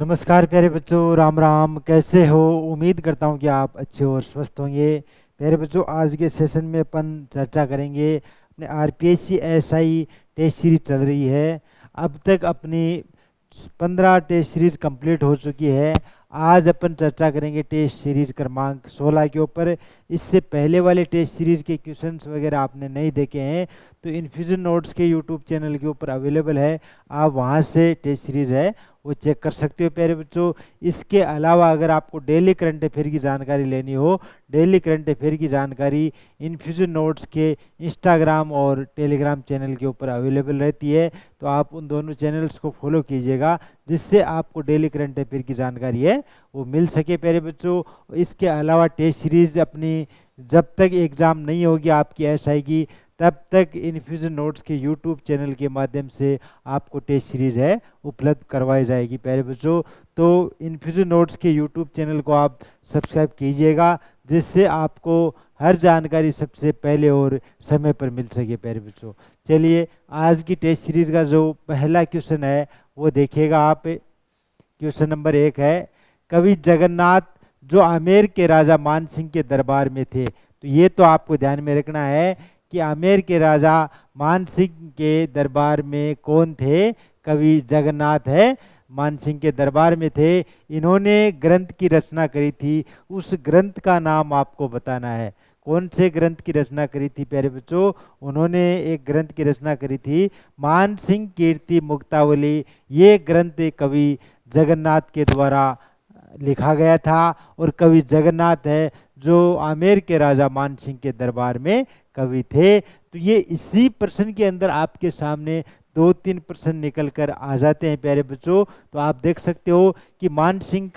नमस्कार प्यारे बच्चों, राम राम। कैसे हो? उम्मीद करता हूँ कि आप अच्छे और स्वस्थ होंगे। प्यारे बच्चों, आज के सेशन में अपन चर्चा करेंगे अपने आरपीएससी एसआई टेस्ट सीरीज चल रही है। अब तक अपनी 15 टेस्ट सीरीज कंप्लीट हो चुकी है। आज अपन चर्चा करेंगे टेस्ट सीरीज क्रमांक 16 के ऊपर। इससे पहले वाले टेस्ट सीरीज के क्वेश्चंस वगैरह आपने नहीं देखे हैं तो इन्फ्यूजन नोट्स के यूट्यूब चैनल के ऊपर अवेलेबल है। आप वहां से टेस्ट सीरीज है वो चेक कर सकते हो प्यारे बच्चों। इसके अलावा अगर आपको डेली करंट अफेयर की जानकारी लेनी हो, डेली करंट अफेयर की जानकारी इन्फ्यूजन नोट्स के इंस्टाग्राम और टेलीग्राम चैनल के ऊपर अवेलेबल रहती है। तो आप उन दोनों चैनल्स को फॉलो कीजिएगा, जिससे आपको डेली करंट अफेयर की जानकारी है वो मिल सके प्यारे बच्चों। इसके अलावा टेस्ट सीरीज अपनी जब तक एग्ज़ाम नहीं होगी आपकी एसआई की, तब तक इन्फ्यूजन नोट्स के यूट्यूब चैनल के माध्यम से आपको टेस्ट सीरीज है उपलब्ध करवाई जाएगी प्यारे बच्चों। तो इन्फ्यूजन नोट्स के यूट्यूब चैनल को आप सब्सक्राइब कीजिएगा, जिससे आपको हर जानकारी सबसे पहले और समय पर मिल सके प्यारे बच्चों। चलिए, आज की टेस्ट सीरीज का जो पहला क्वेश्चन है वो देखिएगा आप। क्वेश्चन नंबर 1 है, कवि जगन्नाथ जो आमेर के राजा मान सिंह के दरबार में थे। तो ये तो आपको ध्यान में रखना है कि आमेर के राजा मान सिंह के दरबार में कौन थे? कवि जगन्नाथ है, मान सिंह के दरबार में थे। इन्होंने ग्रंथ की रचना करी थी, उस ग्रंथ का नाम आपको बताना है। कौन से ग्रंथ की रचना करी थी प्यारे बच्चों? उन्होंने एक ग्रंथ की रचना करी थी मान सिंह कीर्ति मुक्तावली। ये ग्रंथ कवि जगन्नाथ के द्वारा लिखा गया था, और कवि जगन्नाथ है जो आमेर के राजा मान सिंह के दरबार में कवि थे। तो ये इसी प्रश्न के अंदर आपके सामने 2-3 प्रश्न निकल कर आ जाते हैं प्यारे बच्चों। तो आप देख सकते हो कि मान सिंह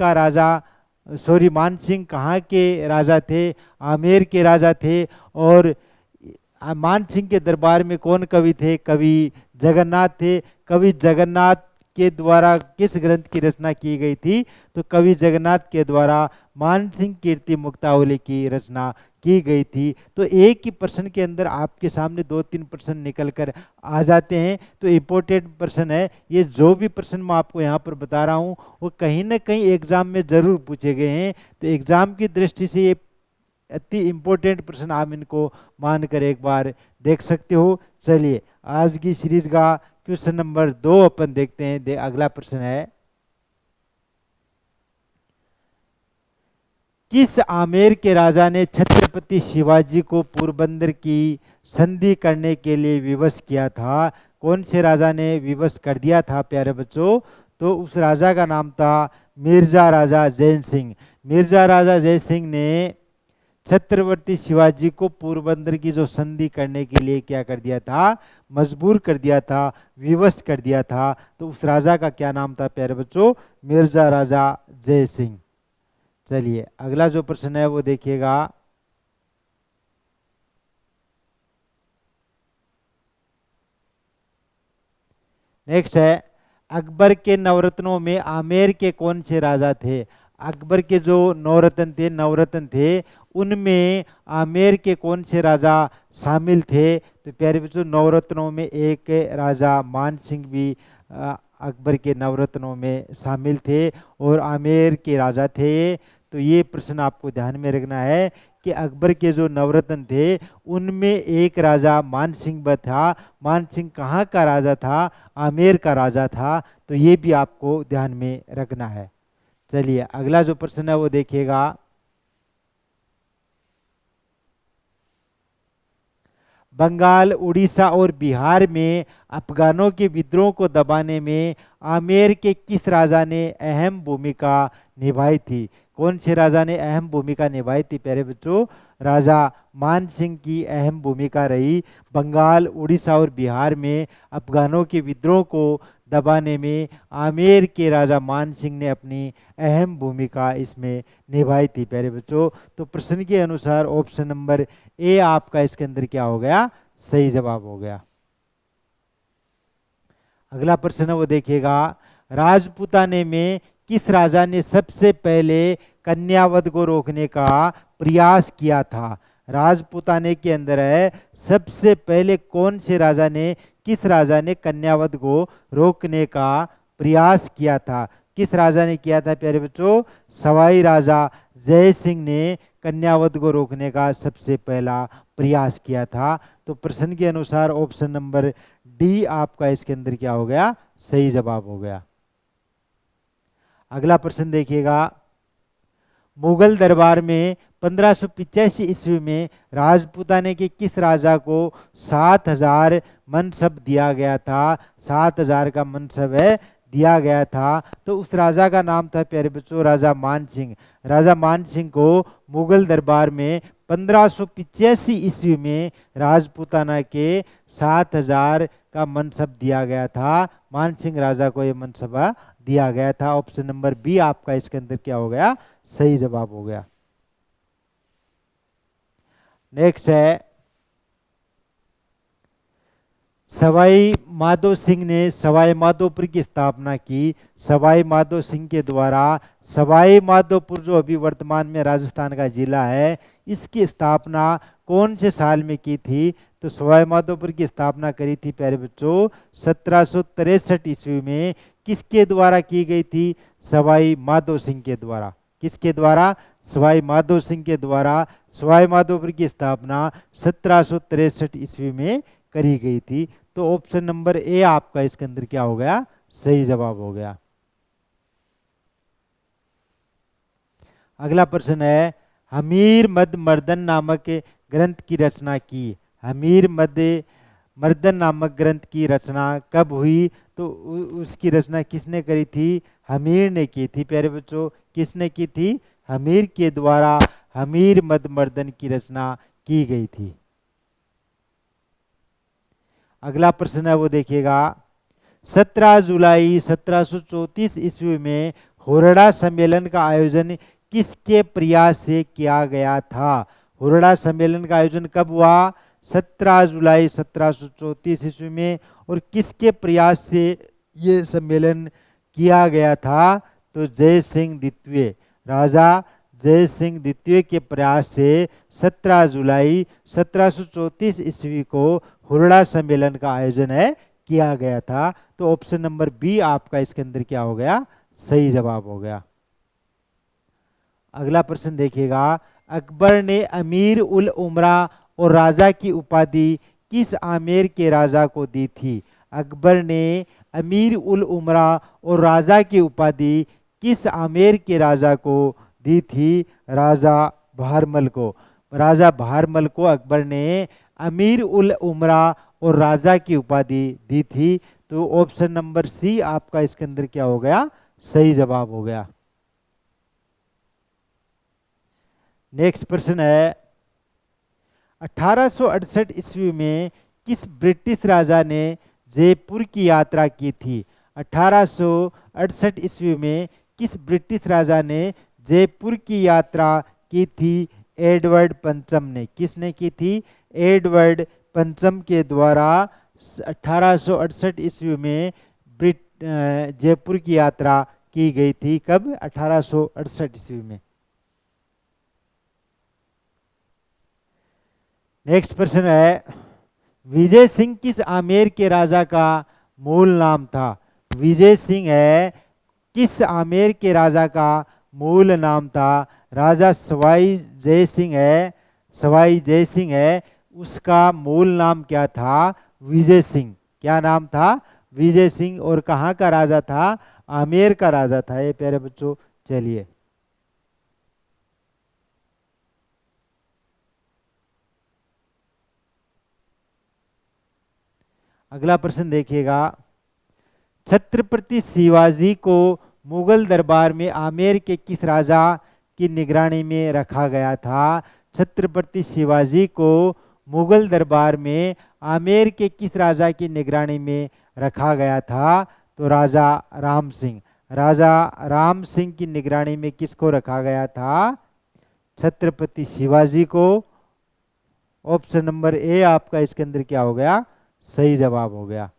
मान सिंह कहाँ के राजा थे? आमेर के राजा थे। और मान सिंह के दरबार में कौन कवि थे? कवि जगन्नाथ थे। कवि जगन्नाथ के द्वारा किस ग्रंथ की रचना की गई थी? तो कवि जगन्नाथ के द्वारा मान सिंह कीर्ति मुक्तावली की रचना की गई थी। तो एक ही प्रश्न के अंदर आपके सामने 2-3 प्रश्न निकल कर आ जाते हैं। तो इम्पोर्टेंट प्रश्न है ये। जो भी प्रश्न मैं आपको यहाँ पर बता रहा हूँ वो कहीं ना कहीं एग्जाम में जरूर पूछे गए हैं। तो एग्जाम की दृष्टि से ये अति इम्पोर्टेंट प्रश्न आप इनको मानकर एक बार देख सकते हो। चलिए, आज की सीरीज का क्वेश्चन नंबर 2 अपन देखते हैं। अगला प्रश्न है, किस आमेर के राजा ने छत्रपति शिवाजी को पोरबंदर की संधि करने के लिए विवश किया था? कौन से राजा ने विवश कर दिया था प्यारे बच्चों? तो उस राजा का नाम था मिर्जा राजा जैन सिंह। मिर्जा राजा जय सिंह ने छत्रपति शिवाजी को पोरबंदर की जो संधि करने के लिए क्या कर दिया था? मजबूर कर दिया था, विवश कर दिया था। तो उस राजा का क्या नाम था प्यारे बच्चों? मिर्जा राजा जय सिंह। चलिए, अगला जो प्रश्न है वो देखिएगा। नेक्स्ट है, अकबर के नवरत्नों में आमेर के कौन से राजा थे? अकबर के जो नवरत्न थे उनमें आमेर के कौन से राजा शामिल थे? तो प्यारे बच्चों, नवरत्नों में एक राजा मान सिंह भी अकबर के नवरत्नों में शामिल थे और आमेर के राजा थे। तो ये प्रश्न आपको ध्यान में रखना है कि अकबर के जो नवरत्न थे उनमें एक राजा मान सिंह था। मान सिंह कहाँ का राजा था? आमेर का राजा था। तो ये भी आपको ध्यान में रखना है। चलिए, अगला जो प्रश्न है वो देखिएगा। बंगाल, उड़ीसा और बिहार में अफगानों के विद्रोह को दबाने में आमेर के किस राजा ने अहम भूमिका निभाई थी? कौन से राजा ने अहम भूमिका निभाई थी प्यारे बच्चों? राजा मान सिंह की अहम भूमिका रही। बंगाल, उड़ीसा और बिहार में अफगानों के विद्रोह को दबाने में आमेर के राजा मान सिंह ने अपनी अहम भूमिका इसमें निभाई थी प्यारे बच्चों। तो प्रश्न के अनुसार ऑप्शन नंबर ए आपका इसके अंदर क्या हो गया? सही जवाब हो गया। अगला प्रश्न है वो देखिएगा। राजपूताने में किस राजा ने सबसे पहले कन्यावध को रोकने का प्रयास किया था? राजपूताने के अंदर है, सबसे पहले कौन से राजा ने, किस राजा ने कन्यावध को रोकने का प्रयास किया था? किस राजा ने किया था प्यारे बच्चों? सवाई राजा जय सिंह ने कन्यावध को रोकने का सबसे पहला प्रयास किया था। तो प्रश्न के अनुसार ऑप्शन नंबर डी आपका इसके अंदर क्या हो गया? सही जवाब हो गया। अगला प्रश्न देखिएगा, मुगल दरबार में 1585 ईस्वी में राजपूताने के किस राजा को 7000 मनसब दिया गया था? 7000 का मनसब है दिया गया था। तो उस राजा का नाम था प्यारे बच्चों राजा मान सिंह। राजा मान सिंह को मुगल दरबार में 1585 ईस्वी में राजपूताना के 7000 का मनसब दिया गया था। मान सिंह राजा को यह मनसबा दिया गया था। ऑप्शन नंबर बी आपका इसके अंदर क्या हो गया? सही जवाब हो गया। नेक्स्ट है, सवाई माधो सिंह ने सवाई माधोपुर की स्थापना की। सवाई माधो सिंह के द्वारा सवाई माधोपुर जो अभी वर्तमान में राजस्थान का जिला है, इसकी स्थापना कौन से साल में की थी? तो सवाई माधोपुर की स्थापना करी थी प्यारे बच्चों 1763 ईस्वी में। किसके द्वारा की गई थी? सवाई माधो सिंह के द्वारा। किसके द्वारा? सवाई माधो सिंह के द्वारा सवाई माधोपुर की स्थापना 1763 ईस्वी में करी गई थी। तो ऑप्शन नंबर ए आपका इसके अंदर क्या हो गया? सही जवाब हो गया। अगला प्रश्न है, हमीर मद मर्दन नामक ग्रंथ की रचना की। हमीर मद मर्दन नामक ग्रंथ की रचना कब हुई? तो उसकी रचना किसने करी थी? हमीर ने की थी प्यारे बच्चों। किसने की थी? हमीर के द्वारा हमीर मद मर्दन की रचना की गई थी। अगला प्रश्न है वो देखिएगा, 17 जुलाई 1734 ईस्वी में होरडा सम्मेलन का आयोजन किसके प्रयास से किया गया था? होरडा सम्मेलन का आयोजन कब हुआ? 17 जुलाई 1734 ईस्वी में। और किसके प्रयास से ये सम्मेलन किया गया था? तो जय सिंह द्वितीय, राजा जय सिंह द्वितीय के प्रयास से 17 जुलाई 1734 ईस्वी को हुरडा सम्मेलन का आयोजन है किया गया था। तो ऑप्शन नंबर बी आपका इसके अंदर क्या हो गया? सही जवाब हो गया। अगला प्रश्न देखिएगा, अकबर ने अमीर उल उमरा और राजा की उपाधि किस आमेर के राजा को दी थी? अकबर ने अमीर उल उमरा और राजा की उपाधि किस आमेर के राजा को दी थी? राजा भारमल को। राजा भारमल को अकबर ने अमीर उल उमरा और राजा की उपाधि दी थी। तो ऑप्शन नंबर सी आपका इसके अंदर क्या हो गया? सही जवाब हो गया। नेक्स्ट प्रश्न है, 1868 ईस्वी में किस ब्रिटिश राजा ने जयपुर की यात्रा की थी? 1868 ईस्वी में किस ब्रिटिश राजा ने जयपुर की यात्रा की थी? एडवर्ड पंचम ने। किसने की थी? एडवर्ड पंचम के द्वारा 1868 ईस्वी में जयपुर की यात्रा की गई थी। कब? 1868 ईस्वी में। नेक्स्ट प्रश्न है, विजय सिंह किस आमेर के राजा का मूल नाम था? विजय सिंह है किस आमेर के राजा का मूल नाम था? राजा सवाई जय सिंह है। सवाई जय सिंह है, उसका मूल नाम क्या था? विजय सिंह। क्या नाम था? विजय सिंह। और कहाँ का राजा था? आमेर का राजा था ये प्यारे बच्चों। चलिए अगला प्रश्न देखिएगा, छत्रपति शिवाजी को मुगल दरबार में आमेर के किस राजा की निगरानी में रखा गया था? छत्रपति शिवाजी को मुगल दरबार में आमेर के किस राजा की निगरानी में रखा गया था? तो राजा राम सिंह। राजा राम सिंह की निगरानी में किसको रखा गया था? छत्रपति शिवाजी को। ऑप्शन नंबर ए आपका इसके अंदर क्या हो गया? सही जवाब हो गया।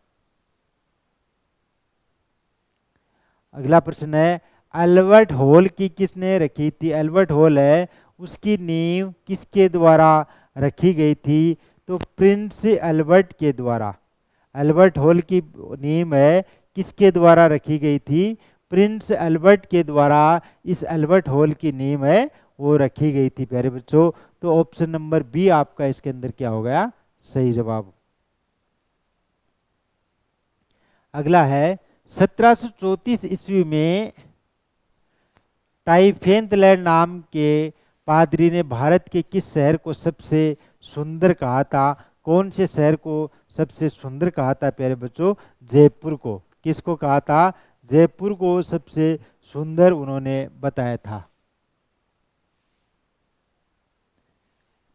अगला प्रश्न है, अल्बर्ट हॉल की किसने रखी थी? अल्बर्ट हॉल है, उसकी नींव किसके द्वारा रखी गई थी? तो प्रिंस अल्बर्ट के द्वारा। अल्बर्ट हॉल की नींव है किसके द्वारा रखी गई थी? प्रिंस एल्बर्ट के द्वारा इस एल्बर्ट हॉल की नींव है वो रखी गई थी प्यारे बच्चों। तो ऑप्शन नंबर बी आपका इसके अंदर क्या हो गया, सही जवाब। अगला है 1734 ईस्वी में टाइफेंतलैंड नाम के पादरी ने भारत के किस शहर को सबसे सुंदर कहा था? कौन से शहर को सबसे सुंदर कहा था प्यारे बच्चों? जयपुर को। किसको कहा था? जयपुर को सबसे सुंदर उन्होंने बताया था।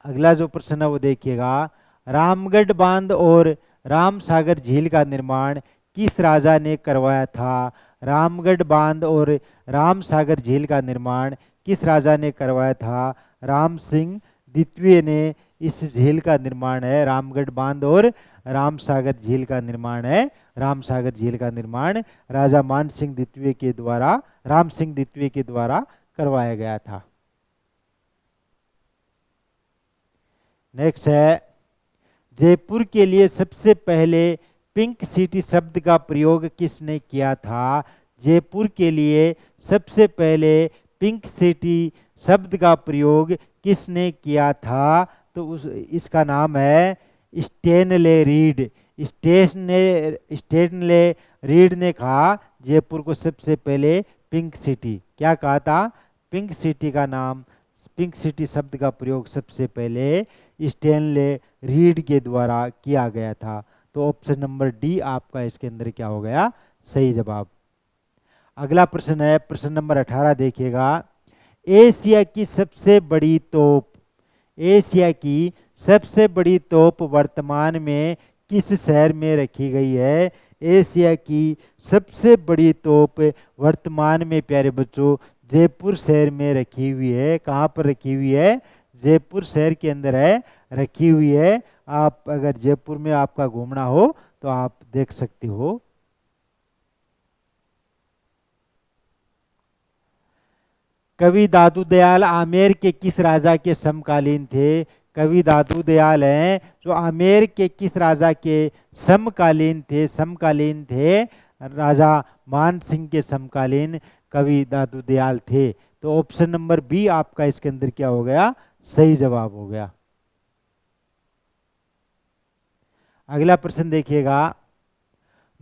अगला जो प्रश्न है वो देखिएगा, रामगढ़ बांध और रामसागर झील का निर्माण किस राजा ने करवाया था? रामगढ़ बांध और रामसागर झील का निर्माण किस राजा ने करवाया था? राम सिंह द्वितीय ने इस झील का निर्माण है, रामगढ़ बांध और रामसागर झील का निर्माण है, रामसागर झील का निर्माण राजा मान सिंह द्वितीय के द्वारा, राम सिंह द्वितीय के द्वारा करवाया गया था। नेक्स्ट है, जयपुर के लिए सबसे पहले पिंक सिटी शब्द का प्रयोग किसने किया था? जयपुर के लिए सबसे पहले पिंक सिटी शब्द का प्रयोग किसने किया था? तो इसका नाम है स्टेनले रीड। स्टेनले रीड ने कहा जयपुर को सबसे पहले पिंक सिटी। क्या कहा था? पिंक सिटी का नाम, पिंक सिटी शब्द का प्रयोग सबसे पहले स्टेनले रीड के द्वारा किया गया था। तो ऑप्शन नंबर डी आपका इसके अंदर क्या हो गया, सही जवाब। अगला प्रश्न है प्रश्न नंबर 18 देखिएगा, एशिया की सबसे बड़ी तोप, एशिया की सबसे बड़ी तोप वर्तमान में किस शहर में रखी गई है? एशिया की सबसे बड़ी तोप वर्तमान में प्यारे बच्चों जयपुर शहर में रखी हुई है। कहाँ पर रखी हुई है? जयपुर शहर के अंदर है, रखी हुई है। आप अगर जयपुर में आपका घूमना हो तो आप देख सकते हो। कवि दादू दयाल आमेर के किस राजा के समकालीन थे? कवि दादू दयाल हैं जो आमेर के किस राजा के समकालीन थे? समकालीन थे राजा मान सिंह के समकालीन कवि दादू दयाल थे। तो ऑप्शन नंबर बी आपका इसके अंदर क्या हो गया, सही जवाब हो गया। अगला प्रश्न देखिएगा,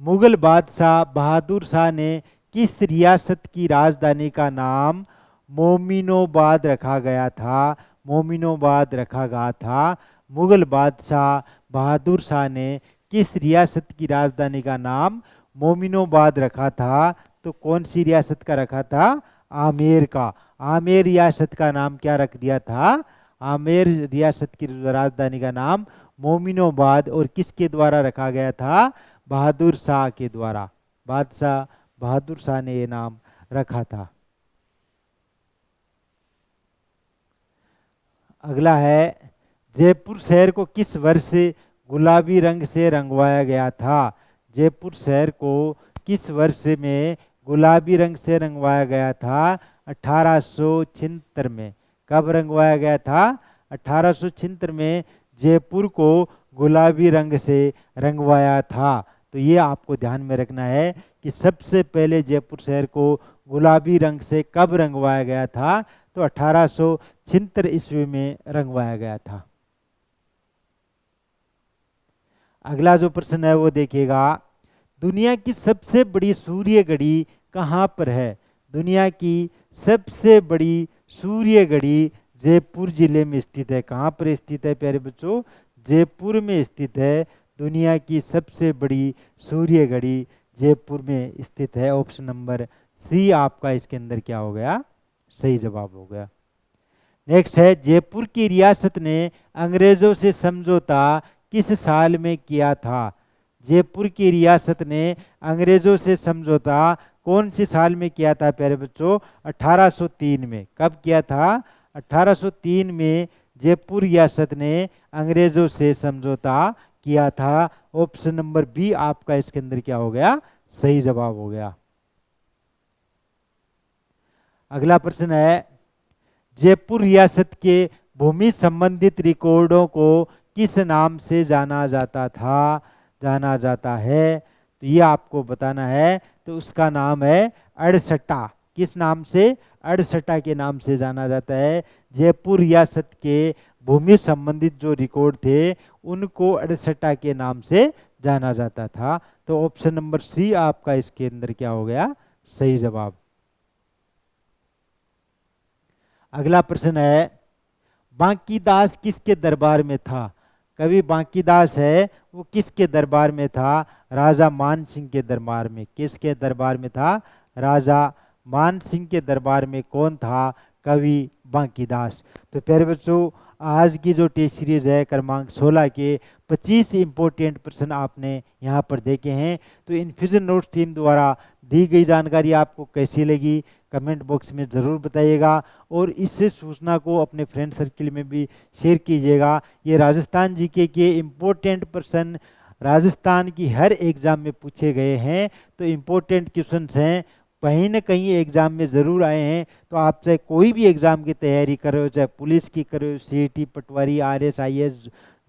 मुगल बादशाह बहादुर शाह ने किस रियासत की राजधानी का नाम मोमिनोबाद रखा गया था? मोमिनोबाद रखा गया था। मुगल बादशाह बहादुर शाह ने किस रियासत की राजधानी का नाम मोमिनोबाद रखा था? तो कौन सी रियासत का रखा था? आमेर का। आमेर रियासत का नाम क्या रख दिया था? आमेर रियासत की राजधानी का नाम मोमिनोबाद। और किसके द्वारा रखा गया था? बहादुर शाह के द्वारा। बादशाह बहादुर शाह ने ये नाम रखा था। अगला है, जयपुर शहर को किस वर्ष गुलाबी रंग से रंगवाया गया था? जयपुर शहर को किस वर्ष में गुलाबी रंग से रंगवाया गया था? 1876 में। कब रंगवाया गया था? 1876 में जयपुर को गुलाबी रंग से रंगवाया था। तो ये आपको ध्यान में रखना है कि सबसे पहले जयपुर शहर को गुलाबी रंग से कब रंगवाया गया था? तो 1876 ईस्वी में रंगवाया गया था। अगला जो प्रश्न है वो देखिएगा, दुनिया की सबसे बड़ी सूर्य घड़ी कहाँ पर है? दुनिया की सबसे बड़ी सूर्य घड़ी जयपुर जिले में स्थित है। कहाँ पर स्थित है प्यारे बच्चों? जयपुर में स्थित है। दुनिया की सबसे बड़ी सूर्य घड़ी जयपुर में स्थित है। ऑप्शन नंबर सी आपका इसके अंदर क्या हो गया, सही जवाब हो गया। नेक्स्ट है, जयपुर की रियासत ने अंग्रेजों से समझौता किस साल में किया था? जयपुर की रियासत ने अंग्रेजों से समझौता कौन से साल में किया था प्यारे बच्चों? 1803 में। कब किया था? 1803 में जयपुर रियासत ने अंग्रेजों से समझौता किया था। ऑप्शन नंबर बी आपका इसके अंदर क्या हो गया, सही जवाब हो गया। अगला प्रश्न है, जयपुर रियासत के भूमि संबंधित रिकॉर्डों को किस नाम से जाना जाता था, जाना जाता है? तो ये आपको बताना है। तो उसका नाम है अड़सठा। किस नाम से? अड़सठा के नाम से जाना जाता है। जयपुर रियासत के भूमि संबंधित जो रिकॉर्ड थे उनको अड़सठा के नाम से जाना जाता था। तो ऑप्शन नंबर सी आपका इसके अंदर क्या हो गया? सही जवाब। अगला प्रश्न है, बांकीदास किसके दरबार में था? कवि बांकीदास है वो किसके दरबार में था? राजा मान सिंह के दरबार में। किसके दरबार में था? राजा मान सिंह के दरबार में कौन था? कवि बांकीदास। तो प्यारे बच्चों, आज की जो टेस्ट सीरीज है क्रमांक 16 के 25 इंपॉर्टेंट प्रश्न आपने यहाँ पर देखे हैं। तो इन्फ्यूजन नोट्स टीम द्वारा दी गई जानकारी आपको कैसी लगी कमेंट बॉक्स में ज़रूर बताइएगा, और इससे सूचना को अपने फ्रेंड सर्किल में भी शेयर कीजिएगा। ये राजस्थान जीके के इम्पोर्टेंट प्रश्न राजस्थान की हर एग्ज़ाम में पूछे गए हैं। तो इम्पोर्टेंट क्वेश्चंस हैं, कहीं ना कहीं एग्ज़ाम में ज़रूर आए हैं। तो आप चाहे कोई भी एग्ज़ाम की तैयारी कर रहे हो, चाहे पुलिस की कर रहे हो, सीईटी, पटवारी, आरएस, आईएएस,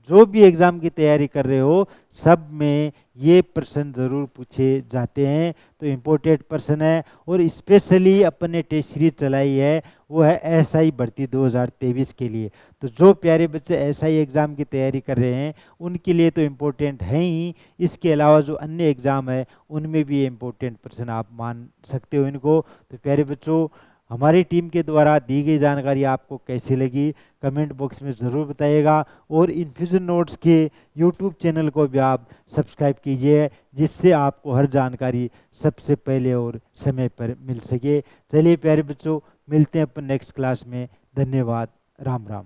जो भी एग्ज़ाम की तैयारी कर रहे हो, सब में ये प्रश्न ज़रूर पूछे जाते हैं। तो इम्पोर्टेंट प्रश्न है। और स्पेशली अपने टेस्ट सीरीज चलाई है वो है एसआई भर्ती 2023 के लिए। तो जो प्यारे बच्चे एसआई एग्ज़ाम की तैयारी कर रहे हैं उनके लिए तो इम्पोर्टेंट है ही, इसके अलावा जो अन्य एग्ज़ाम है उनमें भी इम्पोर्टेंट प्रश्न आप मान सकते हो इनको। तो प्यारे बच्चों, हमारी टीम के द्वारा दी गई जानकारी आपको कैसी लगी कमेंट बॉक्स में ज़रूर बताइएगा, और इन्फ्यूजन नोट्स के यूट्यूब चैनल को भी आप सब्सक्राइब कीजिए, जिससे आपको हर जानकारी सबसे पहले और समय पर मिल सके। चलिए प्यारे बच्चों, मिलते हैं अपन नेक्स्ट क्लास में। धन्यवाद। राम राम।